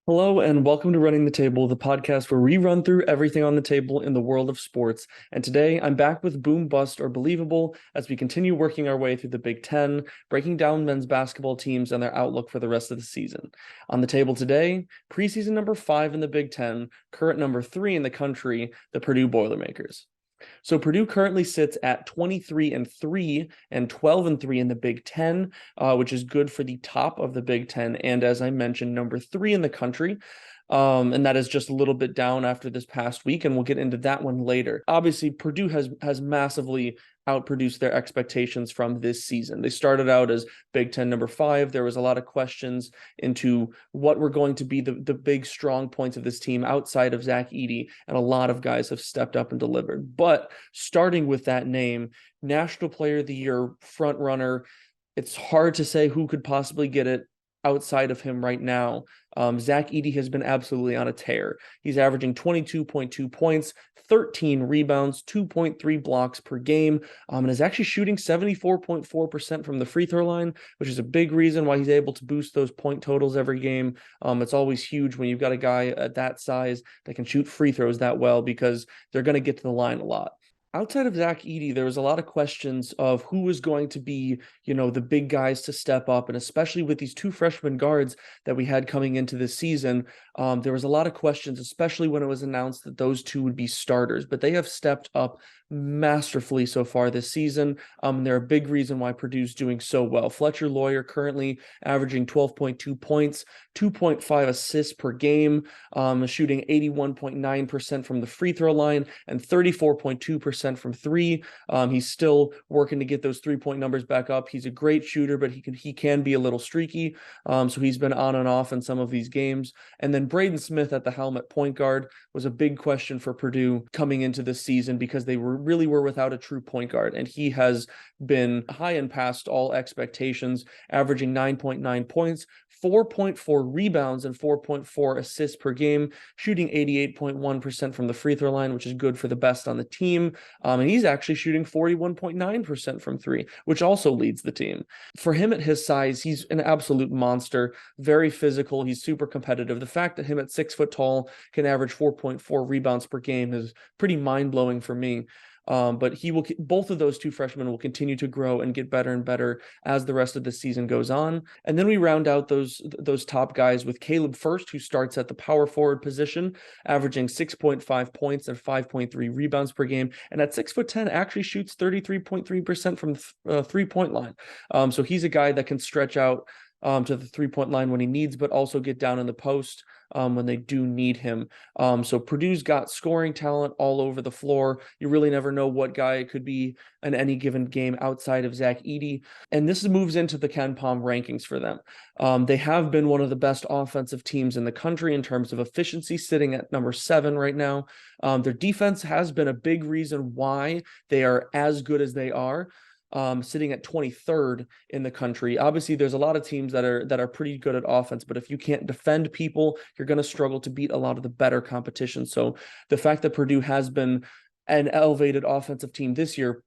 Hello and welcome to Running the Table, the podcast where we run through everything on the table in the world of sports. And today I'm back with Boom, Bust, or Believable as we continue working our way through the Big Ten, breaking down men's basketball teams and their outlook for the rest of the season. On the table today, preseason number 5 in the Big Ten, current number 3 in the country, the Purdue Boilermakers. So Purdue currently sits at 23-3 and 12-3 in the Big Ten, which is good for the top of the Big Ten. And as I mentioned, number 3 in the country. And that is just a little bit down after this past week, and we'll get into that one later. Obviously, Purdue has massively outproduced their expectations from this season. They started out as Big Ten number 5. There was a lot of questions into what were going to be the big strong points of this team outside of Zach Edey, and a lot of guys have stepped up and delivered. But starting with that name, National Player of the Year front runner, it's hard to say who could possibly get it outside of him right now. Zach Edey has been absolutely on a tear. He's averaging 22.2 points, 13 rebounds, 2.3 blocks per game, and is actually shooting 74.4% from the free throw line, which is a big reason why he's able to boost those point totals every game. It's always huge when you've got a guy at that size that can shoot free throws that well, because they're going to get to the line a lot. Outside of Zach Edey, there was a lot of questions of who was going to be, the big guys to step up. And especially with these two freshman guards that we had coming into this season, there was a lot of questions, especially when it was announced that those two would be starters. But they have stepped up masterfully so far this season. They're a big reason why Purdue's doing so well. Fletcher Loyer currently averaging 12.2 points, 2.5 assists per game, shooting 81.9% from the free throw line and 34.2% from three. He's still working to get those 3-point numbers back up. He's a great shooter, but he can be a little streaky. So he's been on and off in some of these games. And then Braden Smith at the helm at point guard was a big question for Purdue coming into this season, because they really were without a true point guard. And he has been high and past all expectations, averaging 9.9 points, 4.4 rebounds, and 4.4 assists per game, shooting 88.1% from the free throw line, which is good for the best on the team. And he's actually shooting 41.9% from three, which also leads the team. For him at his size, he's an absolute monster, very physical. He's super competitive. The fact that him at 6 foot tall can average 4.4 rebounds per game is pretty mind-blowing for me. But both of those two freshmen will continue to grow and get better and better as the rest of the season goes on. And then we round out those top guys with Caleb First, who starts at the power forward position, averaging 6.5 points and 5.3 rebounds per game. And at 6'10", actually shoots 33.3% from the 3-point line. So he's a guy that can stretch out to the 3-point line when he needs, but also get down in the post when they do need him. So Purdue's got scoring talent all over the floor. You really never know what guy it could be in any given game outside of Zach Edey. And this moves into the KenPom rankings for them. They have been one of the best offensive teams in the country in terms of efficiency, sitting at number 7 right now. Their defense has been a big reason why they are as good as they are. Sitting at 23rd in the country. Obviously, there's a lot of teams that are pretty good at offense, but if you can't defend people, you're going to struggle to beat a lot of the better competition. So the fact that Purdue has been an elevated offensive team this year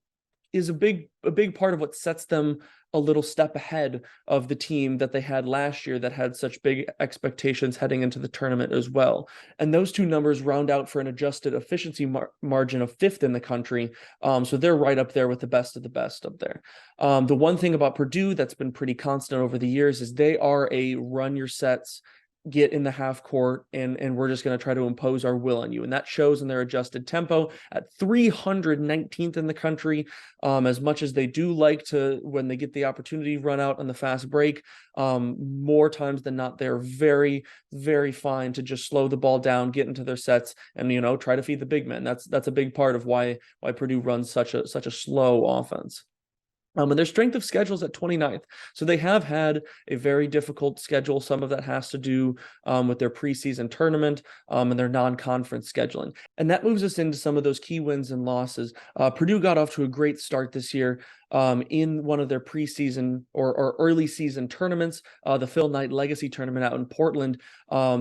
is a big part of what sets them a little step ahead of the team that they had last year that had such big expectations heading into the tournament as well. And those two numbers round out for an adjusted efficiency margin of 5th in the country. So they're right up there with the best of the best up there. The one thing about Purdue that's been pretty constant over the years is they are a run your sets, get in the half court, and we're just going to try to impose our will on you. And that shows in their adjusted tempo at 319th in the country. As much as they do like to, when they get the opportunity, run out on the fast break, more times than not, they're very, very fine to just slow the ball down, get into their sets, and, try to feed the big men. That's a big part of why Purdue runs such a slow offense. And their strength of schedule is at 29th. So they have had a very difficult schedule. Some of that has to do with their preseason tournament and their non-conference scheduling. And that moves us into some of those key wins and losses. Purdue got off to a great start this year. in one of their preseason or early season tournaments, the Phil Knight Legacy Tournament out in Portland.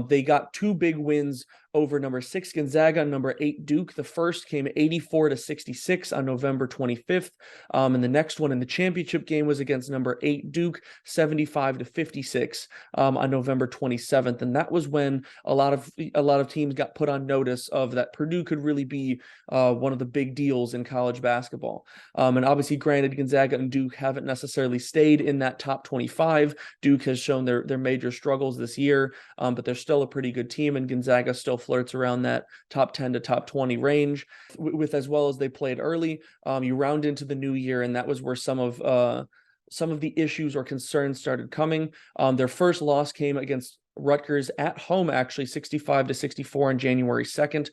They got two big wins over number 6 Gonzaga and number 8 Duke. The first came 84-66 on November 25th, and the next one in the championship game was against number 8 Duke, 75-56 on November 27th. And that was when a lot of teams got put on notice of that Purdue could really be one of the big deals in college basketball. And obviously, granted, Gonzaga and Duke haven't necessarily stayed in that top 25. Duke has shown their major struggles this year, but they're still a pretty good team, and Gonzaga still flirts around that top 10 to top 20 range. With as well as they played early, you round into the new year, and that was where some of the issues or concerns started coming. Their first loss came against Rutgers at home, actually 65-64 on January 2nd.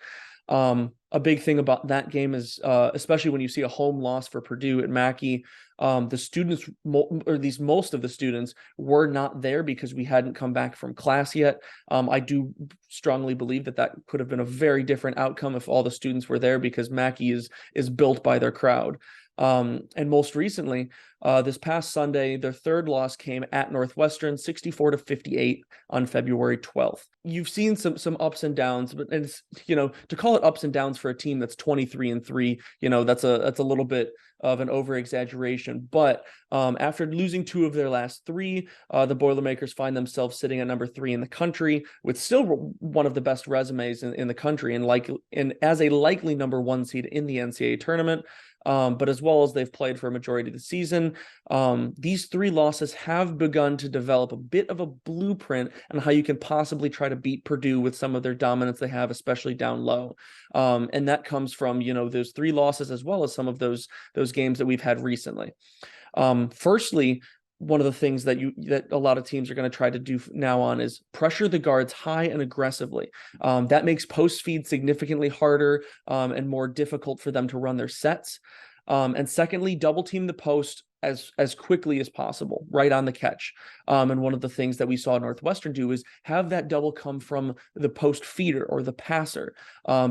A big thing about that game is, especially when you see a home loss for Purdue at Mackey, the students, or at least most of the students, were not there because we hadn't come back from class yet. I do strongly believe that could have been a very different outcome if all the students were there, because Mackey is built by their crowd. And most recently, this past Sunday, their third loss came at Northwestern, 64-58 on February 12th. You've seen some ups and downs, but it's, to call it ups and downs for a team that's 23-3, that's a little bit of an over exaggeration. But after losing 2 of their last 3, the Boilermakers find themselves sitting at number 3 in the country, with still one of the best resumes in the country, and as a likely number 1 seed in the NCAA tournament. But as well as they've played for a majority of the season, these 3 losses have begun to develop a bit of a blueprint on how you can possibly try to beat Purdue with some of their dominance they have, especially down low. And that comes from, those 3 losses, as well as some of those games that we've had recently. Firstly, one of the things that a lot of teams are going to try to do now on is pressure the guards high and aggressively. That makes post feed significantly harder and more difficult for them to run their sets. And secondly, double team the post as quickly as possible, right on the catch. And one of the things that we saw Northwestern do is have that double come from the post feeder or the passer,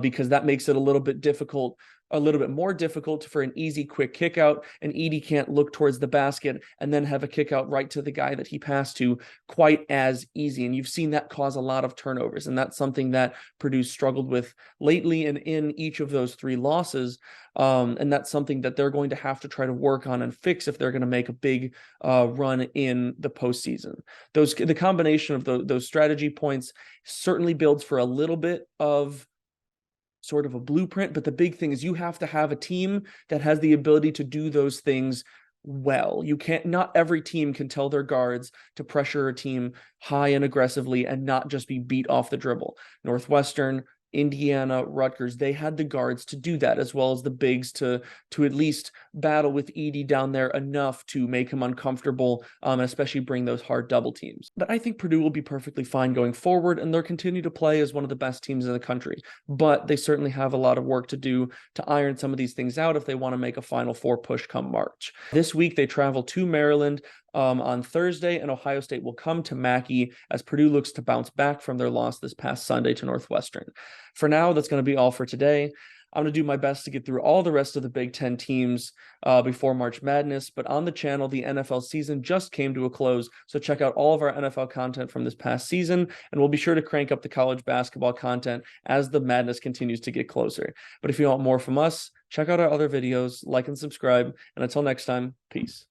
because that makes it a little bit more difficult for an easy, quick kick out. And Edey can't look towards the basket and then have a kick out right to the guy that he passed to quite as easy. And you've seen that cause a lot of turnovers. And that's something that Purdue struggled with lately and in each of those 3 losses. And that's something that they're going to have to try to work on and fix if they're going to make a big run in the postseason. The combination of those strategy points certainly builds for a little bit of sort of a blueprint, but the big thing is you have to have a team that has the ability to do those things well. Not every team can tell their guards to pressure a team high and aggressively and not just be beat off the dribble. Northwestern, Indiana, Rutgers, they had the guards to do that, as well as the bigs to at least battle with Edey down there enough to make him uncomfortable, and especially bring those hard double teams. But I think Purdue will be perfectly fine going forward, and they'll continue to play as one of the best teams in the country. But they certainly have a lot of work to do to iron some of these things out if they want to make a Final Four push come March. This week, they travel to Maryland on Thursday, and Ohio State will come to Mackey as Purdue looks to bounce back from their loss this past Sunday to Northwestern. For now, that's going to be all for today. I'm going to do my best to get through all the rest of the Big Ten teams before March Madness, but on the channel, the NFL season just came to a close, so check out all of our NFL content from this past season, and we'll be sure to crank up the college basketball content as the madness continues to get closer. But if you want more from us, check out our other videos, like and subscribe, and until next time, peace.